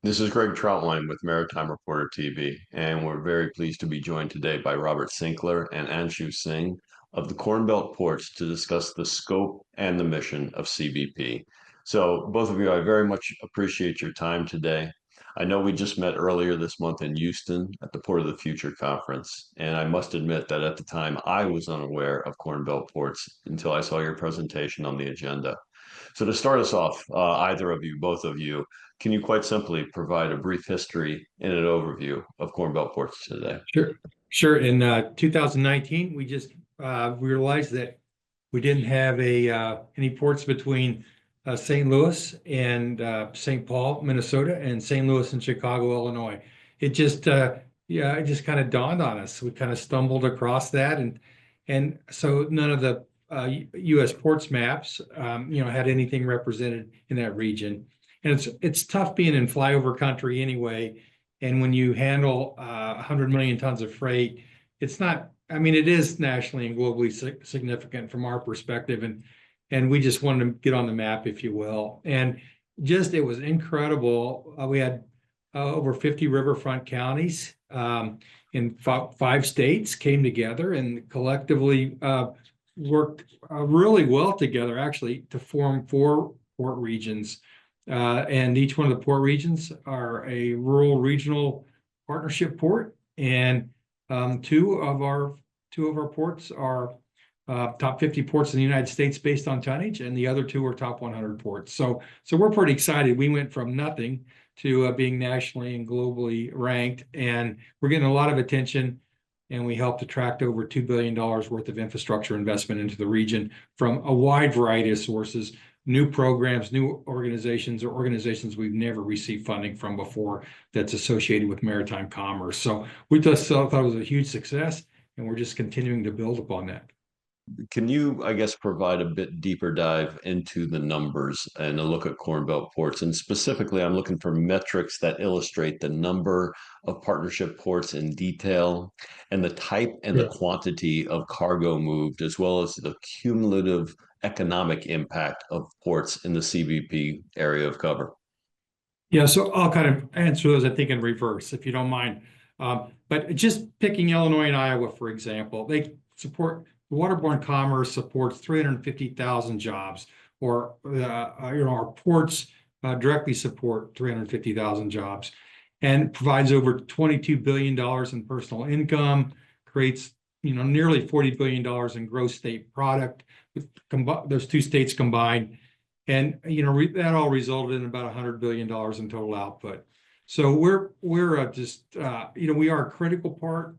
This is Greg Troutline with Maritime Reporter TV, and we're very pleased to be joined today by Robert Sinkler and Anshu Singh of the Corn Belt Ports to discuss the scope and the mission of CBP. So, both of you, I very much appreciate your time today. I know we just met earlier this month in Houston at the Port of the Future conference, and I must admit that at the time I was unaware of Corn Belt Ports until I saw your presentation on the agenda. So to start us off, either of you, both of you, can you quite simply provide a brief history and an overview of Corn Belt Ports today? Sure. In 2019, we just realized that we didn't have any ports between St. Louis and St. Paul, Minnesota, and St. Louis and Chicago, Illinois. It just kind of dawned on us. We kind of stumbled across that, and so none of the U.S. ports maps, had anything represented in that region. And it's tough being in flyover country anyway. And when you handle 100 million tons of freight, it's not. I mean, it is nationally and globally significant from our perspective, and we just wanted to get on the map, if you will. And just it was incredible. We had over 50 riverfront counties in five states came together and collectively worked really well together, actually, to form 4 port regions. And each one of the port regions are a rural regional partnership port. And two of our ports are top 50 ports in the United States based on tonnage, and the other 2 are top 100 ports. So we're pretty excited. We went from nothing to being nationally and globally ranked, and we're getting a lot of attention. And we helped attract over $2 billion worth of infrastructure investment into the region from a wide variety of sources, new programs, new organizations, or organizations we've never received funding from before that's associated with maritime commerce. So we just thought it was a huge success, and we're just continuing to build upon that. Can you, I guess, provide a bit deeper dive into the numbers and a look at Corn Belt ports? And specifically, I'm looking for metrics that illustrate the number of partnership ports in detail and the type and the quantity of cargo moved, as well as the cumulative economic impact of ports in the CBP area of cover. Yeah, so I'll kind of answer those, I think, in reverse, if you don't mind. But just picking Illinois and Iowa, for example, they support waterborne commerce supports 350,000 jobs, or our ports directly support 350,000 jobs, and provides over $22 billion in personal income, creates nearly $40 billion in gross state product with those 2 states combined, and that all resulted in about $100 billion in total output. So we're just we are a critical part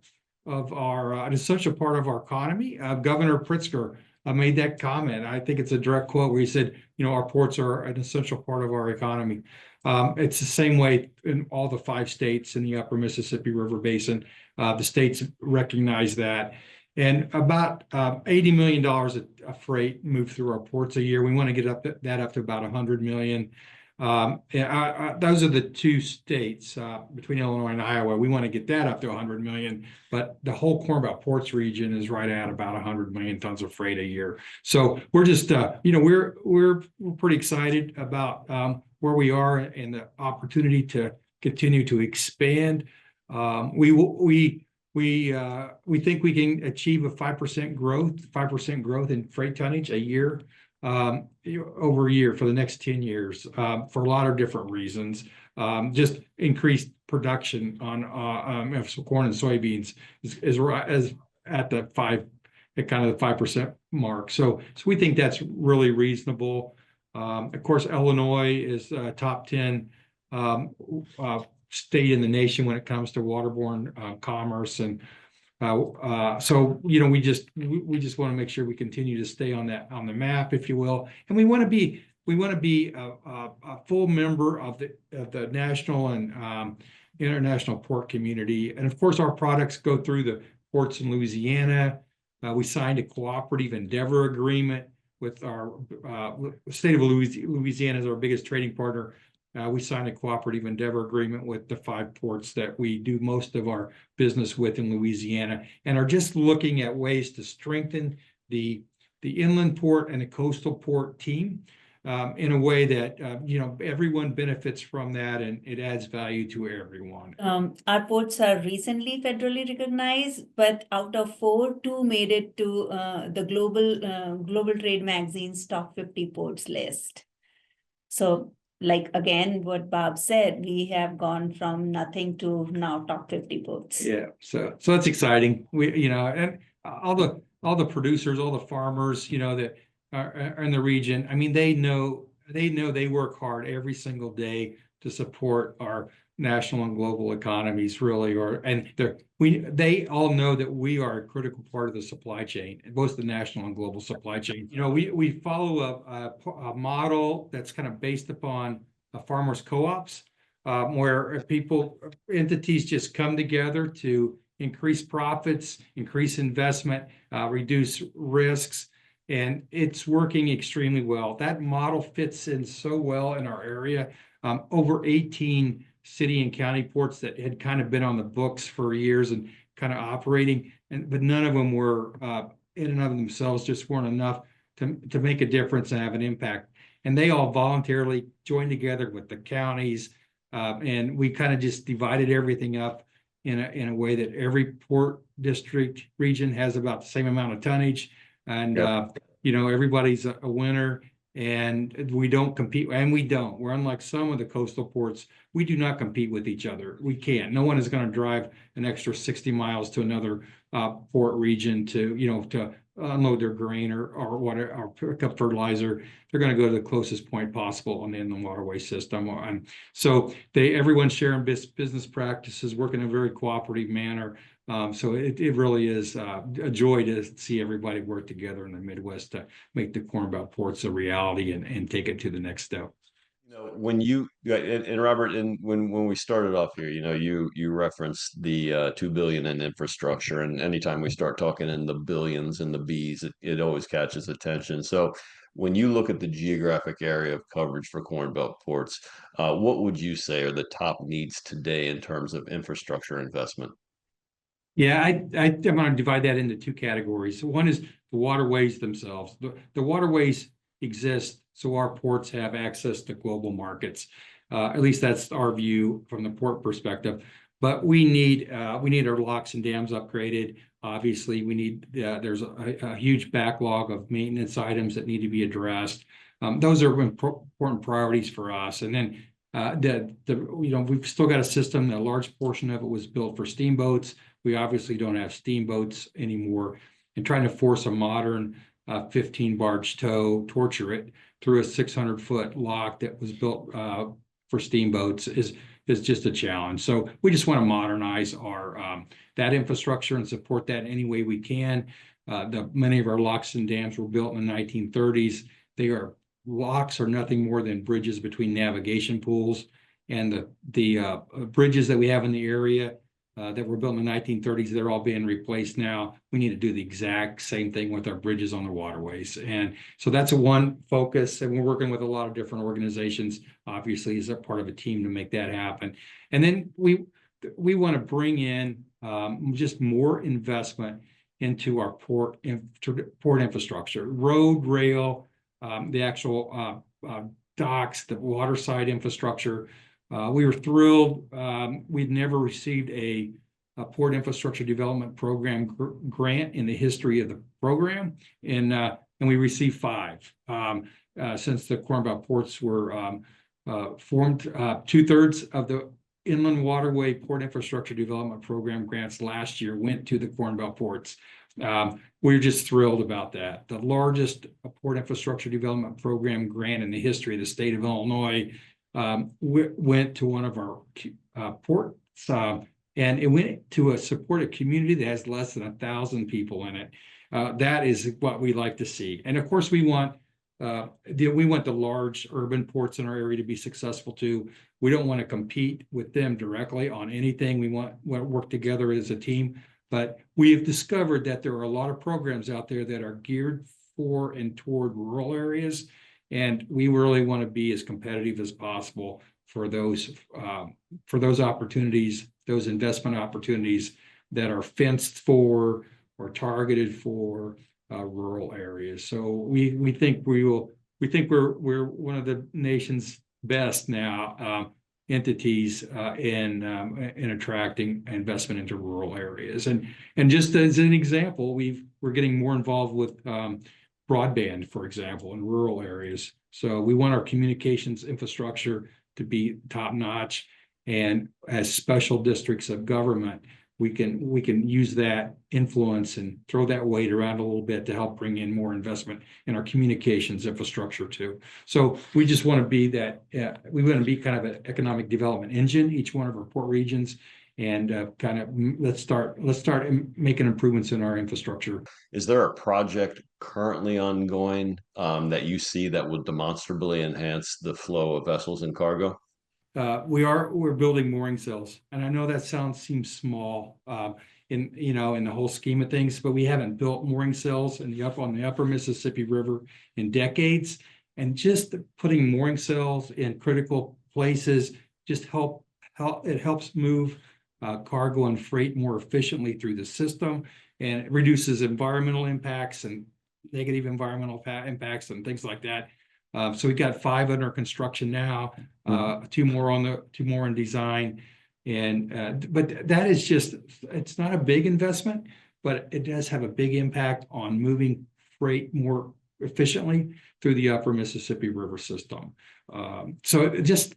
of an essential part of our economy. Governor Pritzker made that comment. I think it's a direct quote where he said, our ports are an essential part of our economy. It's the same way in all the 5 states in the upper Mississippi River Basin. The states recognize that. And about $80 million of freight moved through our ports a year. We want to get that up to about 100 million. Those are the 2 states between Illinois and Iowa. We want to get that up to 100 million, but the whole Corn Belt Ports region is right at about 100 million tons of freight a year. So we're just, we're pretty excited about where we are and the opportunity to continue to expand. We think we can achieve a 5% growth in freight tonnage a year. Over a year for the next 10 years for a lot of different reasons. Just increased production on corn and soybeans is at the 5% mark. So we think that's really reasonable. Of course, Illinois is a top 10 state in the nation when it comes to waterborne commerce, and so we just want to make sure we continue to stay on the map, if you will, and we want to be a full member of the national and international port community. And of course, our products go through the ports in Louisiana. We signed a cooperative endeavor agreement with our state of Louisiana as our biggest trading partner. We signed a cooperative endeavor agreement with the 5 ports that we do most of our business with in Louisiana, and are just looking at ways to strengthen the inland port and the coastal port team. in a way that, everyone benefits from that and it adds value to everyone. Our ports are recently federally recognized, but out of 4, 2 made it to the Global Trade Magazine's top 50 ports list. So, like again, what Bob said, we have gone from nothing to now top 50 ports. Yeah, so that's exciting. And all the producers, all the farmers, that are in the region. I mean, they know they work hard every single day to support our national and global economies, really. They all know that we are a critical part of the supply chain, both the national and global supply chain. We follow a model that's kind of based upon farmers co-ops, where entities just come together to increase profits, increase investment, reduce risks, and it's working extremely well. That model fits in so well in our area. Over 18 city and county ports that had kind of been on the books for years and kind of operating, but none of them were in and of themselves, just weren't enough to make a difference and have an impact. And they all voluntarily joined together with the counties, and we kind of just divided everything up in a way that every port district region has about the same amount of tonnage, and everybody's a winner. And we don't compete, and we're unlike some of the coastal ports, we do not compete with each other. We can't. No one is going to drive an extra 60 miles to another port region to unload their grain or whatever, or pick up fertilizer. They're going to go to the closest point possible on the inland waterway system. And so everyone's sharing business practices, working in a very cooperative manner. So it really is a joy to see everybody work together in the Midwest to make the Corn Belt ports a reality and take it to the next step. When you and Robert, and when we started off here, you referenced the $2 billion in infrastructure, and anytime we start talking in the billions and the B's, it always catches attention. So when you look at the geographic area of coverage for Corn Belt ports, what would you say are the top needs today in terms of infrastructure investment? Yeah, I'm going to divide that into 2 categories. So one is the waterways themselves. The waterways exist so our ports have access to global markets. At least that's our view from the port perspective. But we need our locks and dams upgraded. Obviously, there's a huge backlog of maintenance items that need to be addressed. Those are important priorities for us. And then we've still got a system. A large portion of it was built for steamboats. We obviously don't have steamboats anymore, and trying to force a modern 15 barge tow, torture it through a 600-foot lock that was built for steamboats is just a challenge. So we just want to modernize our that infrastructure and support that any way we can. Many of our locks and dams were built in the 1930s. Locks are nothing more than bridges between navigation pools, and the bridges that we have in the area that were built in the 1930s, they're all being replaced now. We need to do the exact same thing with our bridges on the waterways. And so that's one focus, and we're working with a lot of different organizations, obviously, as a part of a team to make that happen. And then we want to bring in just more investment into our port infrastructure, road, rail, the actual docks, the waterside infrastructure. We were thrilled. We'd never received a Port Infrastructure Development Program grant in the history of the program, and we received 5 since the Corn Belt ports were formed. 2/3 of the Inland Waterway Port Infrastructure Development Program grants last year went to the Corn Belt ports. We're just thrilled about that. The largest Port Infrastructure Development Program grant in the history of the state of Illinois went to one of our ports, and it went to support a community that has less than 1,000 people in it. That is what we like to see. And of course, we want the large urban ports in our area to be successful too. We don't want to compete with them directly on anything. We want to work together as a team. But we have discovered that there are a lot of programs out there that are geared for and toward rural areas. And we really want to be as competitive as possible for those opportunities, those investment opportunities that are fenced for or targeted for rural areas. So we think we will we think we're one of the nation's best now entities in attracting investment into rural areas. And just as an example, we're getting more involved with broadband, for example, in rural areas. So we want our communications infrastructure to be top notch, and as special districts of government, we can use that influence and throw that weight around a little bit to help bring in more investment in our communications infrastructure too. So we just want to be that, we want to be kind of an economic development engine, each one of our port regions, and kind of let's start making improvements in our infrastructure. Is there a project currently ongoing that you see that would demonstrably enhance the flow of vessels and cargo? We're building mooring cells, and I know that seems small in the whole scheme of things, but we haven't built mooring cells on the upper Mississippi River in decades, and just putting mooring cells in critical places just helps move cargo and freight more efficiently through the system, and it reduces environmental impacts and negative environmental impacts and things like that. So we've got 5 under construction now, 2 more in design, and but that is it's not a big investment, but it does have a big impact on moving freight more efficiently through the upper Mississippi River system. So just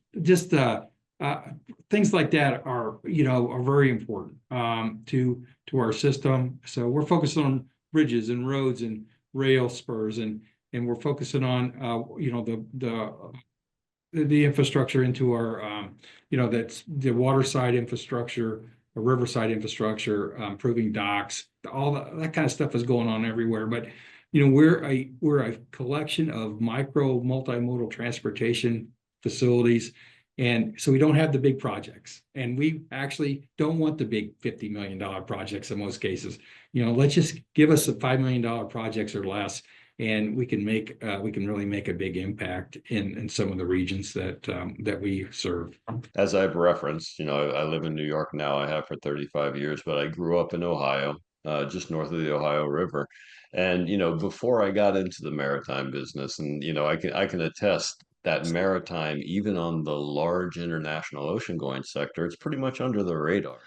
things like that are very important to our system. So we're focused on bridges and roads and rail spurs, and we're focusing on the infrastructure into our that's the waterside infrastructure, the riverside infrastructure, improving docks, all that kind of stuff is going on everywhere. But we're a collection of multimodal transportation facilities, and so we don't have the big projects, and we actually don't want the big $50 million projects in most cases. Let's just give us the $5 million projects or less, and we can really make a big impact in some of the regions that we serve. As I've referenced, I live in New York now. I have for 35 years, but I grew up in Ohio, just north of the Ohio River. And before I got into the maritime business, and I can attest that maritime, even on the large international ocean-going sector, it's pretty much under the radar.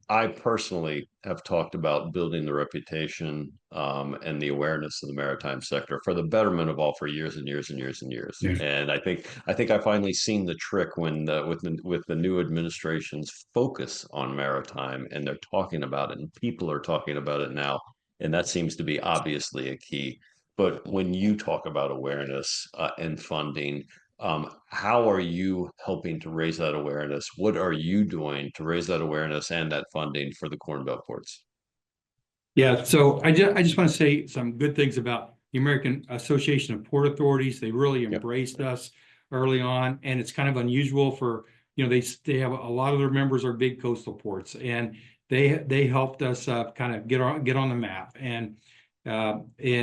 I personally have talked about building the reputation and the awareness of the maritime sector for the betterment of all for years and years and years and years. Yeah. And I think I finally seen the trick when with the new administration's focus on maritime, and they're talking about it, and people are talking about it now, and that seems to be obviously a key. But when you talk about awareness and funding, how are you helping to raise that awareness? What are you doing to raise that awareness and that funding for the Corn Belt ports? Yeah, so I just want to say some good things about the American Association of Port Authorities. They really embraced us early on, and it's kind of unusual for they have a lot of their members are big coastal ports, and they helped us kind of get on the map, and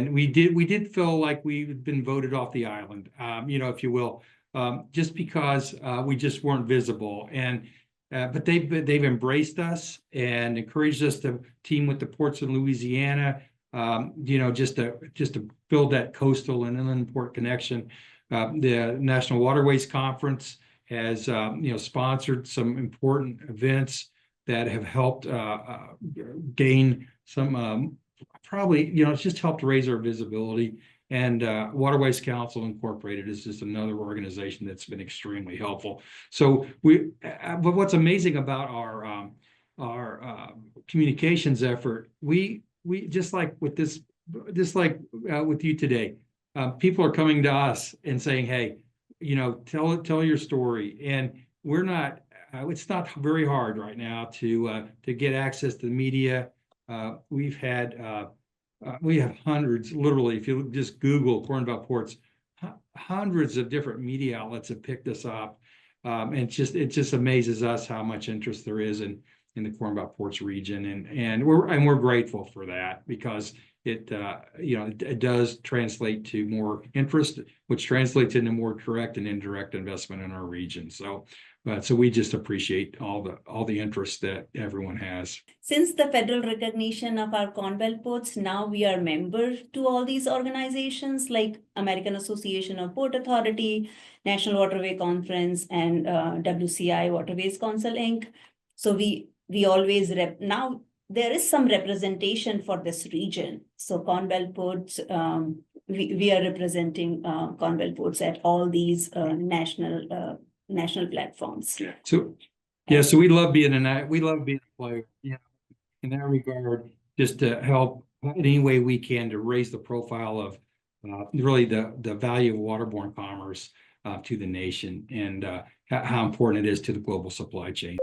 we did feel like we've been voted off the island, if you will, just because we just weren't visible. And but they've embraced us and encouraged us to team with the ports in Louisiana, just to build that coastal and inland port connection. The National Waterways Conference has sponsored some important events that have helped gain some probably it's just helped raise our visibility. And Waterways Council Incorporated is just another organization that's been extremely helpful. So but what's amazing about our communications effort, we just like with this, with you today, people are coming to us and saying, hey, tell your story. And we're not, it's not very hard right now to get access to the media. We have hundreds, literally, if you just Google Corn Belt Ports, hundreds of different media outlets have picked us up. And it just amazes us how much interest there is in the Corn Belt Ports region. And we're grateful for that, because it does translate to more interest, which translates into more direct and indirect investment in our region. So But so we just appreciate all the interest that everyone has. Since the federal recognition of our Corn Belt ports, now we are member to all these organizations like American Association of Port Authority, National Waterway Conference, and WCI Waterways Council Inc. So we always now there is some representation for this region. So Corn Belt ports, we are representing Corn Belt ports at all these national platforms. So we love being a player, in that regard, just to help in any way we can to raise the profile of really the value of waterborne commerce to the nation, and how important it is to the global supply chain.